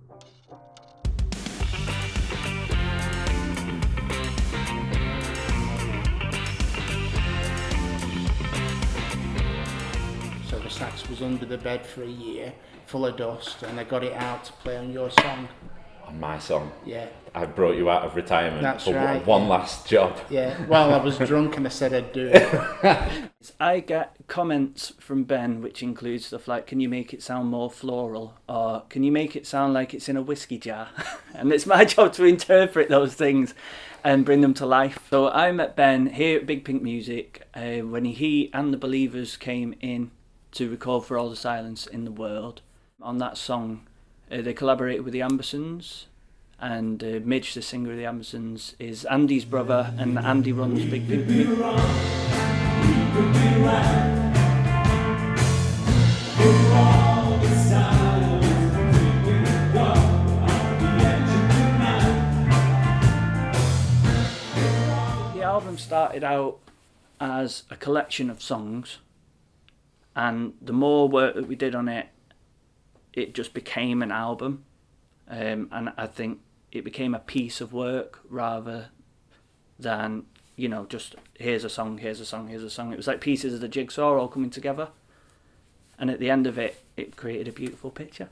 So the sax was under the bed for a year, full of dust, and I got it out to play on your song. On my song? Yeah. I brought you out of retirement. That's for right, one yeah. last job. Yeah, well, I was drunk and I said I'd do it. I get comments from Ben which include stuff like, can you make it sound more floral, or can you make it sound like it's in a whiskey jar? And it's my job to interpret those things and bring them to life. So I met Ben here at Big Pink Music when he and the Believers came in to record For All the Silence in the World. On that song, they collaborated with the Ambersons, and Midge, the singer of the Ambersons, is Andy's brother, and Andy runs Big Pink Music. The album started out as a collection of songs, and the more work that we did on it, it just became an album, and I think it became a piece of work rather than, you know, just here's a song, here's a song, here's a song. It was like pieces of the jigsaw all coming together, and at the end of it, it created a beautiful picture.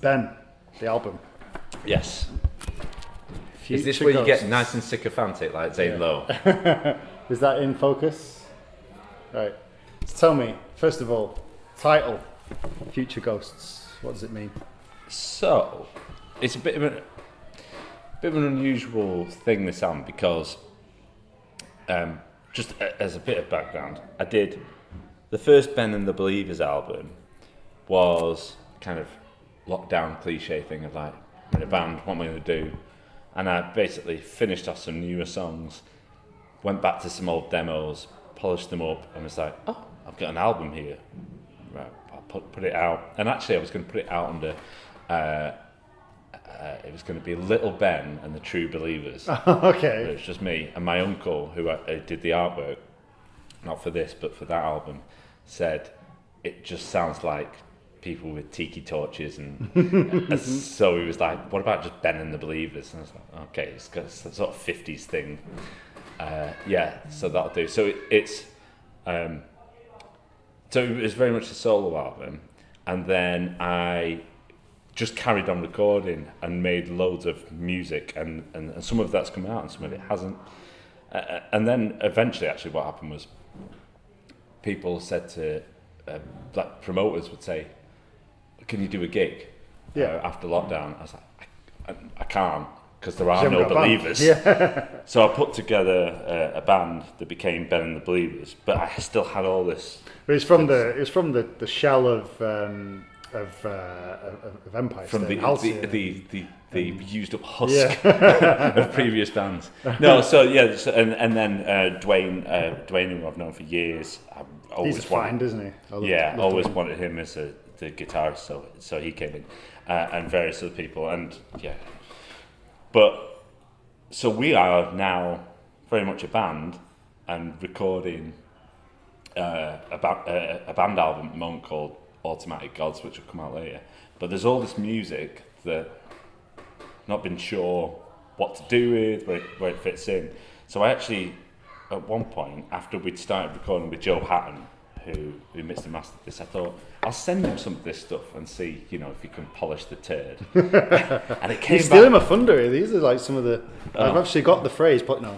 Ben, the album. Yes. Future Is this where you Ghosts. get nice and sycophantic, like Zane Lowe? Is that in focus? Right. So tell me, first of all, title, Future Ghosts. What does it mean? So, it's a bit of an unusual thing, this album, because just as a bit of background, I did the first Ben and the Believers album was kind of lockdown cliche thing of like, I'm in a band, what am I going to do? And I basically finished off some newer songs, went back to some old demos, polished them up, and was like, oh, I've got an album here. Right, I'll put it out. And actually, I was going to put it out under, it was going to be Little Ben and the True Believers. Okay. It was just me. And my uncle, who did the artwork, not for this, but for that album, said, it just sounds like people with tiki torches, and so he was like, what about just Ben and the Believers? And I was like, okay, it's got a sort of 50s thing. Yeah, so that'll do. So so it was very much a solo album, and then I just carried on recording and made loads of music, and some of that's come out and some of it hasn't. And then eventually, actually, what happened was people said to, like promoters would say, can you do a gig after lockdown? I was like, I can't, because there are no Believers. Yeah. So I put together a band that became Ben and the Believers, but I still had all this. But it's from the shell of Empire From State. the used up husk of previous bands. No, so yeah, and then Dwayne, who I've known for years, He's fine, isn't he? Always wanted him as the guitarist, so he came in, and various other people, and yeah. But so we are now very much a band and recording a band album at the moment called Automatic Gods, which will come out later. But there's all this music that not been sure what to do with, where it fits in. So I actually, at one point, after we'd started recording with Joe Hatton, who mixed and mastered this, I thought, I'll send him some of this stuff and see, if he can polish the turd. And it came You're stealing my thunder here. These are like some of the... I've actually got the phrase, but no.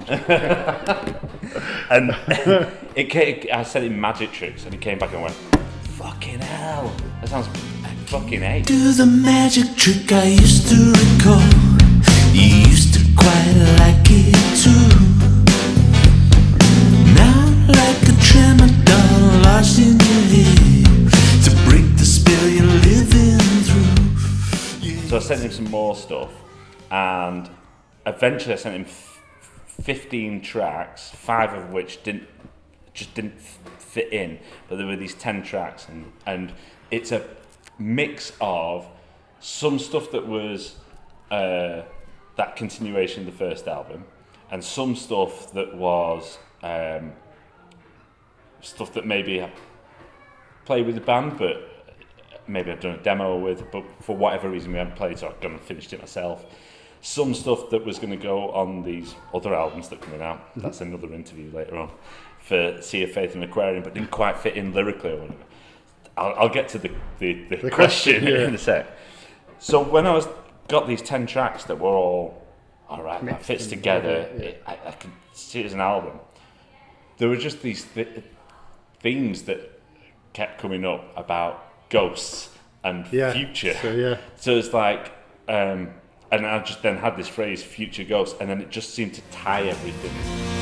And I sent him magic tricks, and he came back and went, fucking hell, that sounds fucking A. Do the magic trick I used to recall. You used to quite like it too. Now like a tramadol lodged in your head to break the spell you're living through. Yeah. So I sent him some more stuff, and eventually I sent him 15 tracks, 5 of which didn't fit in, but there were these 10 tracks, and it's a mix of some stuff that was that continuation of the first album, and some stuff that was stuff that maybe play with the band, but maybe I've done a demo with, but for whatever reason we haven't played, so I've gone and finished it myself. Some stuff that was going to go on these other albums that are coming out. That's another interview later on for Sea of Faith and Aquarium, but didn't quite fit in lyrically or whatever. I'll get to the question in a sec. So when I got these 10 tracks that were all right, that fits together, I can see it as an album. There were just these themes that kept coming up about ghosts and future. So it's like, and I just then had this phrase, future ghosts, and then it just seemed to tie everything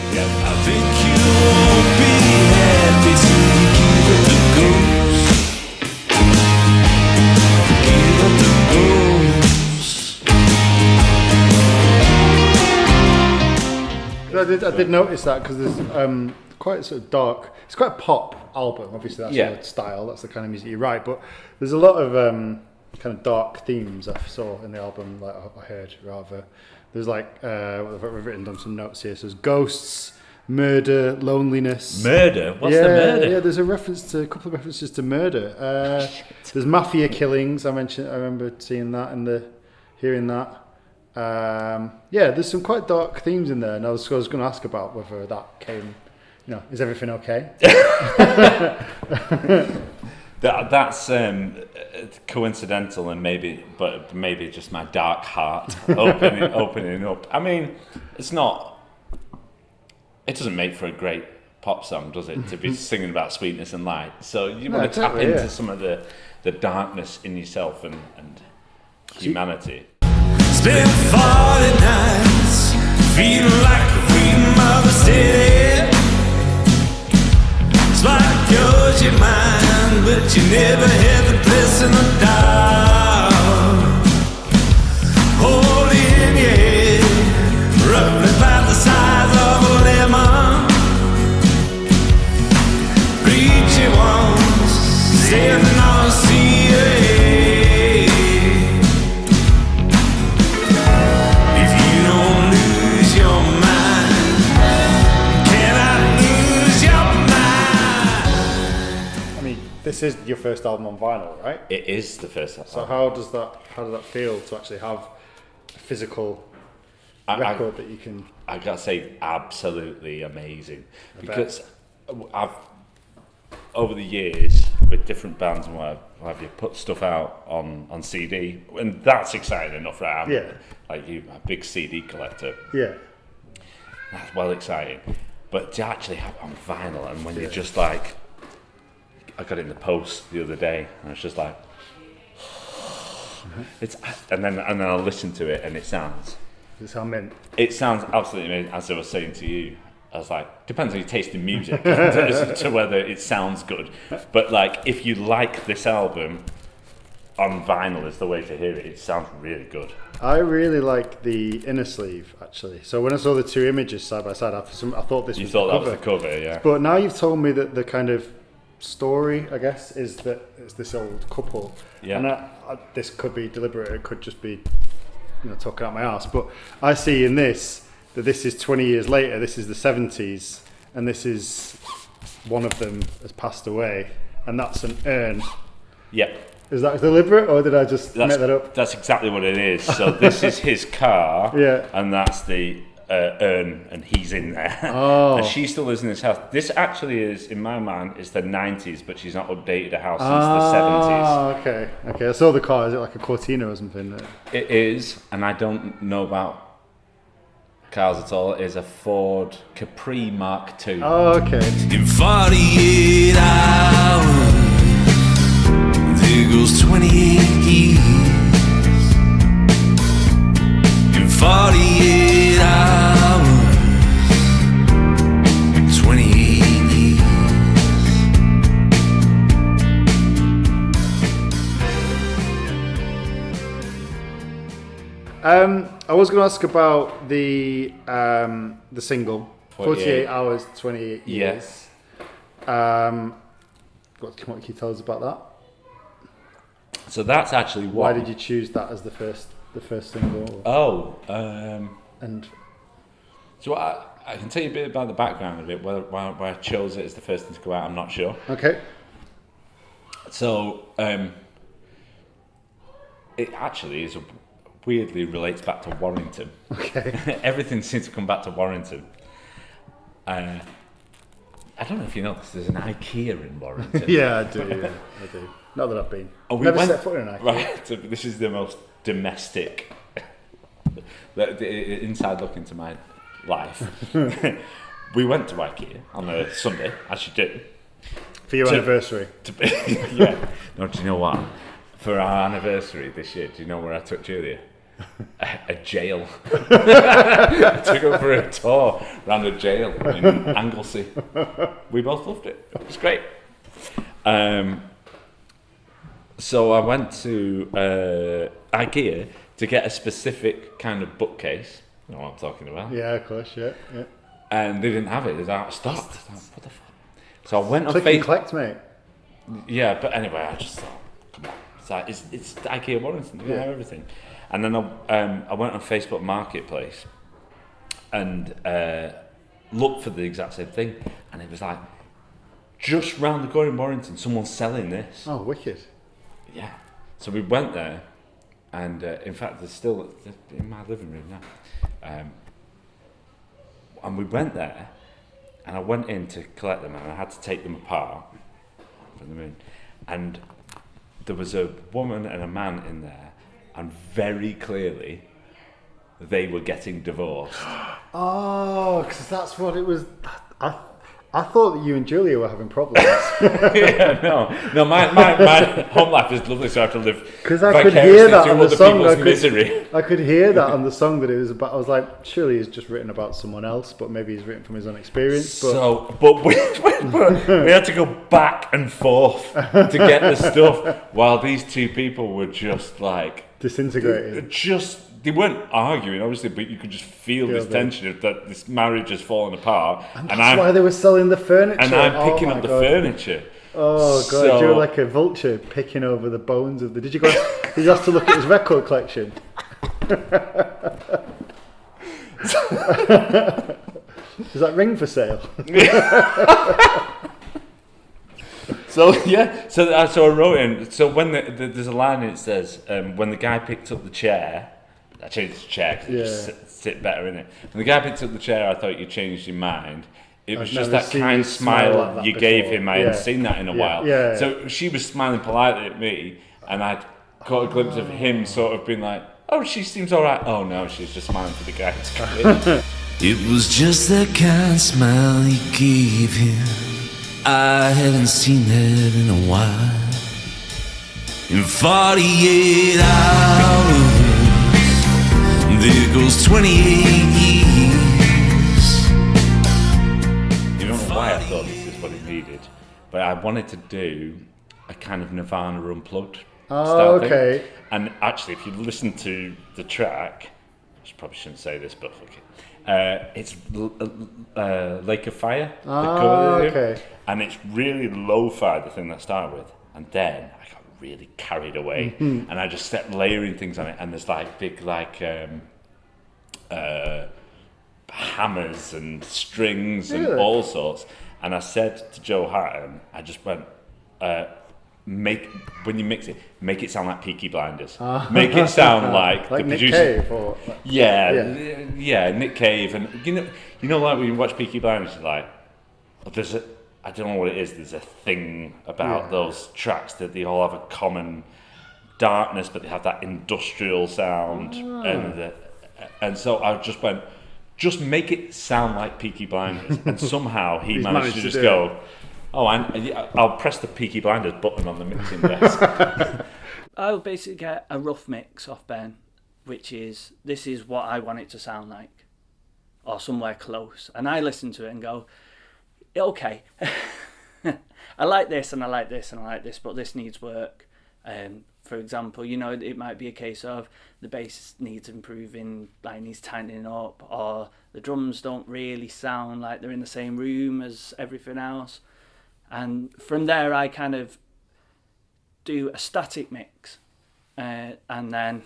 together. I think you won't be happy till you give up the ghost. Give up the ghost. I did notice that because there's quite sort of dark. It's quite a pop album. Obviously, that's your style. That's the kind of music you write. But there's a lot of kind of dark themes I saw in the album. Like I heard rather. There's like I've written down some notes here. So there's ghosts, murder, loneliness. Murder? What's the murder? Yeah, there's a couple of references to murder. There's mafia killings. I remember seeing that and hearing that. There's some quite dark themes in there, and I was going to ask about whether that came. Is everything okay? That's coincidental, and maybe just my dark heart opening up. I mean, it's not. It doesn't make for a great pop song, does it? To be singing about sweetness and light. So you want to tap into some of the darkness in yourself and humanity. Spent 40 nights feeling like the freedom of the city. It's like yours, your mind, but you never had the bliss in the dark. Hold in your head, roughly about the size of a lemon. Reach it once, sailing on a sea of hate. If you don't lose your mind, can I lose your mind? I mean, this is your first album on vinyl, right? It is the first album. So how does that feel to actually have a physical record that you can? I gotta say, absolutely amazing, because I've over the years with different bands and what have you put stuff out on CD, and that's exciting enough, right? I'm like you, a big CD collector. Yeah, that's well exciting, but to actually have it on vinyl, and when you're just like, I got it in the post the other day, and it's just like, it's, and then I listen to it, and it sounds. Does it sound mint? It sounds absolutely amazing. As I was saying to you, I was like, depends on your taste in music to whether it sounds good. But like, if you like this album, on vinyl is the way to hear it. It sounds really good. I really like the inner sleeve, actually. So when I saw the two images side by side, I thought this was the cover. You thought that was the cover, yeah. But now you've told me that the kind of story, I guess, is that it's this old couple. Yeah. And this could be deliberate. It could just be, talking out my ass. But I see in this that this is 20 years later. This is the 70s, and this is one of them has passed away, and that's an urn. Yep. Is that deliberate, or did I just make that up? That's exactly what it is. So this is his car, and that's the urn, and he's in there. Oh. And she still lives in this house. This actually is, in my mind, is the 90s, but she's not updated a house since the 70s. Okay. I saw the car. Is it like a Cortina or something? It is, and I don't know about cars at all. It is a Ford Capri Mark II. Oh, okay. In 48 hours, there goes 28 years. In 48 hours, 28 years. I was going to ask about the single, 48 hours, 28 years. What can you tell us about that? So that's actually why did you choose that as the first single? And so I can tell you a bit about the background of it. Why I chose it as the first thing to go out, I'm not sure. Okay. So it actually is weirdly relates back to Warrington. Okay. Everything seems to come back to Warrington. I don't know if you know this. There's an IKEA in Warrington. Yeah, I do. Yeah, I do. Not that I've been. Oh, we Never went- set foot in an IKEA. Right, so this is the most domestic, the inside look into my life. We went to IKEA on a Sunday, as you do. For your anniversary. Yeah. No, do you know what? For our anniversary this year, do you know where I took Julia? A jail. I took her for a tour around a jail in Anglesey. We both loved it. It was great. So I went to IKEA to get a specific kind of bookcase. You know what I'm talking about? Yeah, of course, yeah. And they didn't have it. It was out of stock. I was like, what the fuck? So I went on Click and Facebook. collect, mate. Yeah, but anyway, I just thought, come on, it's IKEA Warrington, you know, everything. And then I went on Facebook Marketplace and looked for the exact same thing, and it was like just round the corner in Warrington, someone's selling this. Oh, wicked. Yeah. So we went there, and in fact, they're in my living room now. And we went there, and I went in to collect them, and I had to take them apart from the moon. And there was a woman and a man in there, and very clearly, they were getting divorced. Oh, because that's what it was. I thought that you and Julia were having problems. Yeah, no. My home life is lovely, so I have to live Because I could hear vicariously that through on the other song. people's misery. I could hear that on the song that it was about. I was like, surely he's just written about someone else, but maybe he's written from his own experience. But We had to go back and forth to get the stuff, while these two people were just like disintegrated. They weren't arguing, obviously, but you could just feel this tension of that this marriage has fallen apart. And that's why they were selling the furniture. And I'm picking my up the God. furniture. Oh God, So- you're like a vulture picking over the bones of the. Did you go? Did you have to look at his record collection? Is that ring for sale? So yeah, so I wrote in. So when there's a line and it says, when the guy picked up the chair, I changed the chair because it just sit better in it. When the guy picked up the chair, I thought you changed your mind. It was I've just never that seen kind you smile smile like that you gave before. him. I hadn't seen that in a while. Yeah. So she was smiling politely at me, and I'd caught a glimpse of him sort of being like, "Oh, she seems all right." Oh no, she's just smiling for the guy who's come in. It was just that kind of smile he gave him. I hadn't seen that in a while. In 48 hours, there goes 28 years. You don't know why I thought this is what it needed, but I wanted to do a kind of Nirvana unplugged style okay. thing. And actually, if you listen to the track, I probably shouldn't say this, but fuck it. It's Lake of Fire. the cover they do. Okay. And it's really lo-fi, the thing that I started with. And then I got really carried away, and I just kept layering things on it. And there's like big hammers and strings and Really? all sorts. And I said to Joe Hatton, I just went, when you mix it, make it sound like Peaky Blinders. Make it sound like Like the Nick producer. Cave or Yeah, Nick Cave, and you know, like when you watch Peaky Blinders, you're like, I don't know what it is. There's a thing about those tracks that they all have a common darkness, but they have that industrial sound, and so I just went, just make it sound like Peaky Blinders, and somehow he managed to just do go, oh, I'll press the Peaky Blinders button on the mixing desk. I'll basically get a rough mix off Ben, which is, this is what I want it to sound like, or somewhere close. And I listen to it and go, okay, I like this and I like this and I like this, but this needs work. For example, it might be a case of the bass needs improving, like needs tightening up, or the drums don't really sound like they're in the same room as everything else. And from there, I kind of do a static mix, and then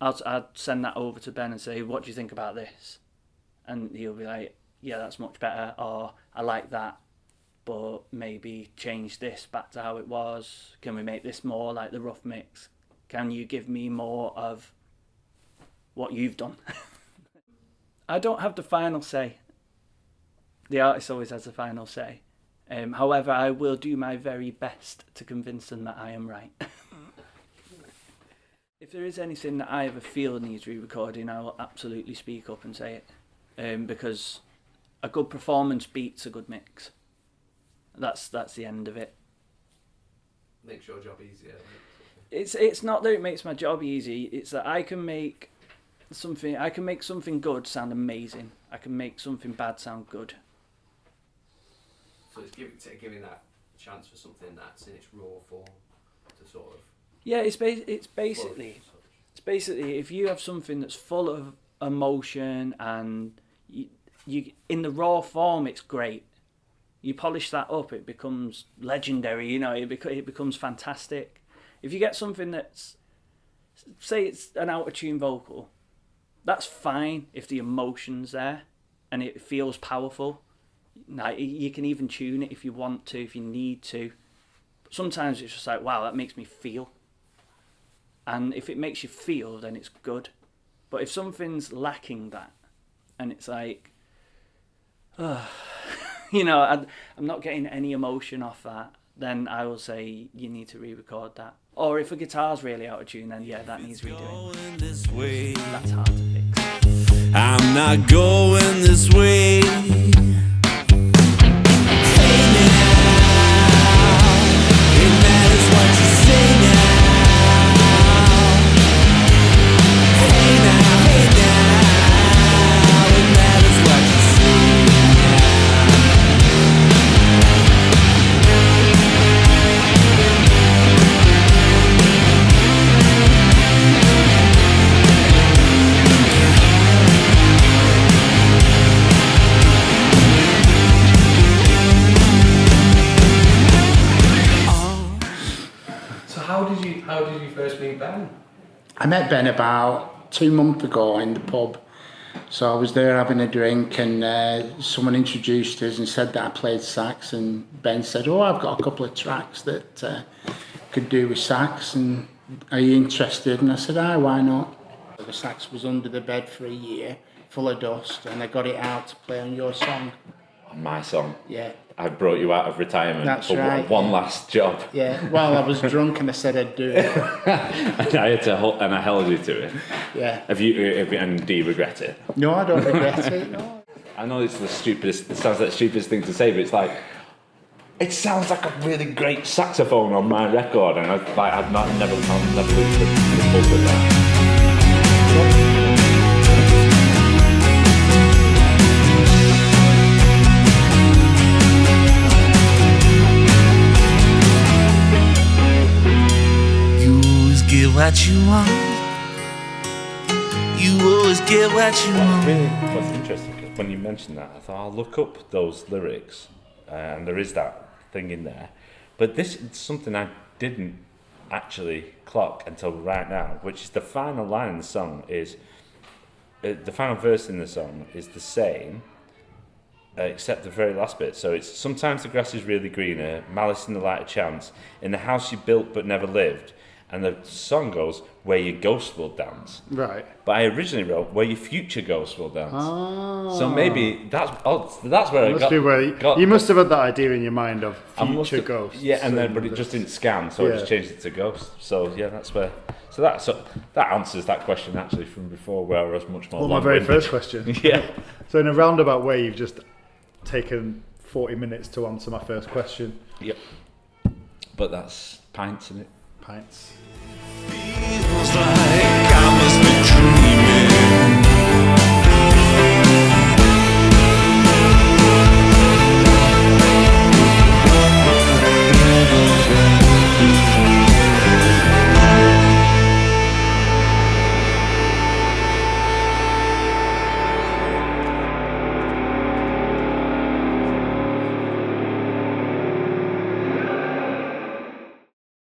I'd send that over to Ben and say, what do you think about this? And he'll be like, yeah, that's much better, or I like that, but maybe change this back to how it was. Can we make this more like the rough mix? Can you give me more of what you've done? I don't have the final say. The artist always has the final say. However, I will do my very best to convince them that I am right. If there is anything that I ever feel needs re-recording, I will absolutely speak up and say it. Because a good performance beats a good mix. That's the end of it. Makes your job easier. It's not that it makes my job easy. It's that I can make something good sound amazing. I can make something bad sound good. So it's giving that chance for something that's in its raw form to sort of. Yeah, it's basically if you have something that's full of emotion and you in the raw form, it's great. You polish that up, it becomes legendary. It becomes fantastic. If you get something that's, say, it's an out of tune vocal, that's fine if the emotion's there and it feels powerful. Now, you can even tune it if you want to, if you need to. But sometimes it's just like, wow, that makes me feel. And if it makes you feel, then it's good. But if something's lacking that, and it's like, I'm not getting any emotion off that, then I will say you need to re-record that. Or if a guitar's really out of tune, then yeah, that needs redoing. That's hard to fix. I'm not going this way. How did you first meet Ben? I met Ben about 2 months ago in the pub. So I was there having a drink and someone introduced us and said that I played sax, and Ben said, oh, I've got a couple of tracks that could do with sax, and are you interested? And I said, aye, why not? The sax was under the bed for a year, full of dust, and I got it out to play on your song. On my song. Yeah. I brought you out of retirement That's for right, one last job. Yeah, well, I was drunk and I said I'd do it. And I held you to it. Yeah. And do you regret it? No, I don't regret it, no. I know it sounds like the stupidest thing to say, but it's like, it sounds like a really great saxophone on my record, and I've never looked at the pulpit there. Get what you want. You always get what you want. What's interesting, when you mentioned that, I thought I'll look up those lyrics, and there is that thing in there. But this is something I didn't actually clock until right now, which is the final line in the song is, the final verse in the song is the same, except the very last bit. So it's, sometimes the grass is really greener, malice in the light of chance, in the house you built but never lived. And the song goes, where your ghost will dance. Right. But I originally wrote, where your future ghost will dance. Oh. So maybe that's where you must have had that idea in your mind of future ghosts. Yeah, and then but it just didn't scan, so I just changed it to ghost. So yeah, that's where. So that answers that question actually from before, where I was much more. Well, my very first question. Yeah. So in a roundabout way, you've just taken 40 minutes to answer my first question. Yep. But that's pints, isn't it? Pints. Feels like